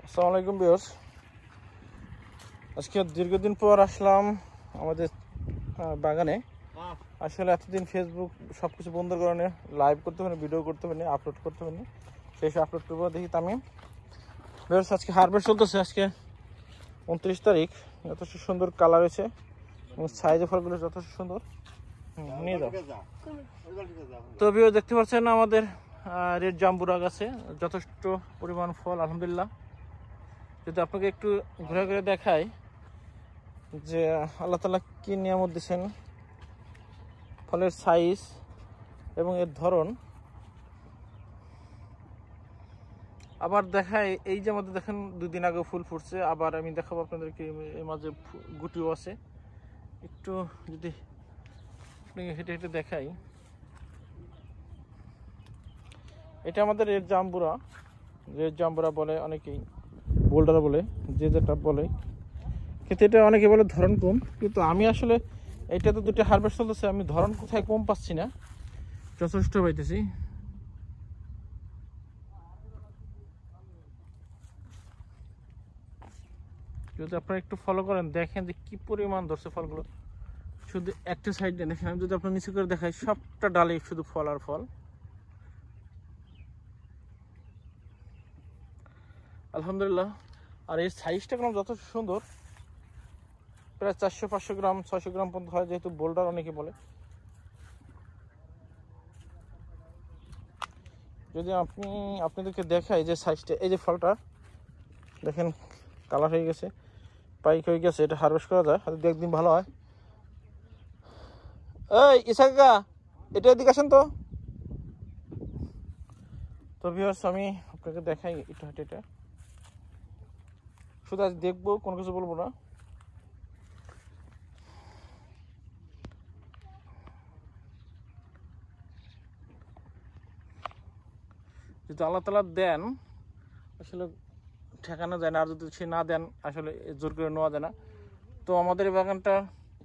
আসসালামু আলাইকুম ভিউয়ার্স, আজকে দীর্ঘদিন পর আসলাম আমাদের বাগানে। আসলে এতদিন ফেসবুক সব কিছু বন্ধ কারণে লাইভ করতে পারিনি, ভিডিও করতে পারিনি, আপলোড করতে পারিনি। সেই সব আপলোড করবো দেখি তামিম। ভিউয়ার্স, আজকে হারভেস্ট চলতেছে। আজকে 29 তারিখ। যথেষ্ট সুন্দর কালার হয়েছে এবং সাইজে ফলগুলো যথেষ্ট সুন্দর। নিয়ে যাও। তো ভিউয়ার্স, দেখতে পাচ্ছেন আমাদের রেড জাম্বুরা গাছে যথেষ্ট পরিমাণ ফল আলহামদুলিল্লাহ। যদি আপনাকে একটু ঘুরে ঘুরে দেখাই যে আল্লাহ তাআলা কি নিয়ামত দিয়েছেন, ফলের সাইজ এবং এর ধরন। আবার দেখাই, এই যে আমাদের দেখেন 2 দিন আগে ফুল ফুটছে। আবার আমি দেখাবো আপনাদেরকে, এর মাঝে গুটিও আছে। একটু যদি আপনাকে হেঁটে হেঁটে দেখাই, এটা আমাদের রেড জাম্বুরা বলে, অনেকেই বোল্ডার বলে, যে যেটা বলে। কিন্তু এটা অনেকে বলে ধরন কম, কিন্তু আমি আসলে এটা তো 2টা হারভেস্ট চলতেছে, আমি ধরন কোথায় কম পাচ্ছি না, যথেষ্ট পাইতেছি। যদি আপনারা একটু ফলো করেন, দেখেন যে কি পরিমাণ ধরছে ফলগুলো। শুধু একটা সাইডে দেখেন, আমি যদি আপনার নিচে করে দেখাই, সবটা ডালে শুধু ফল আর ফল আলহামদুলিল্লাহ। আর এই সাইজটা কোনো যথেষ্ট সুন্দর, প্রায় 400-500 গ্রাম 600 গ্রাম পর্যন্ত হয়, যেহেতু বোল্ডার অনেকে বলে। যদি আপনাদেরকে দেখাই যে সাইজটা, এই যে ফলটা দেখেন কালার হয়ে গেছে, পাইক হয়ে গেছে, এটা হারভেস্ট করা যায় যদি একদিন ভালো হয়। এই ইসাকা, এটা এদিকে আসেন তো। তো ভিউয়ার্স, আমি আপনাকে দেখাই একটু হাঁটে, এটা শুধু আজ দেখবো, কোনো কিছু বলবো না। যদি আল্লাহ তাআলা দেন, আসলে ঠেকানো যায় না, আর যদি সে না দেন আসলে জোর করে নেওয়া যায় না। তো আমাদের এই বাগানটার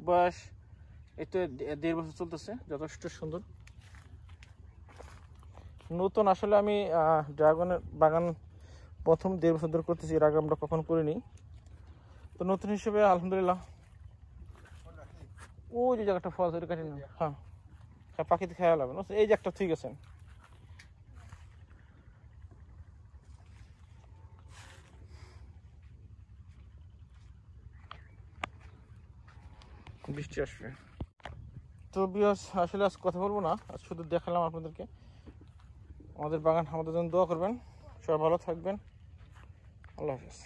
বয়স এটা 1.5 বছর চলতেছে, যথেষ্ট সুন্দর নতুন। আসলে আমি ড্রাগনের বাগান প্রথম 1.5 বছর ধরে করতেছি, এর আগে আমরা কখনো করিনি। তো নতুন হিসেবে আলহামদুলিল্লাহ। ওই যে জায়গাটা ফল আছে, কাটি না। হ্যাঁ হ্যাঁ, পাখিতে খেয়াল হবে না। এই যে একটা ঠিক আছে, বৃষ্টি আসবে। তো ভিউয়ার্স, আসলে আজ কথা বলবো না, আজ শুধু দেখালাম আপনাদেরকে। আমাদের বাগান আমাদের জন্য দোয়া করবেন, সবাই ভালো থাকবেন। আল্লাহ হাফেজ।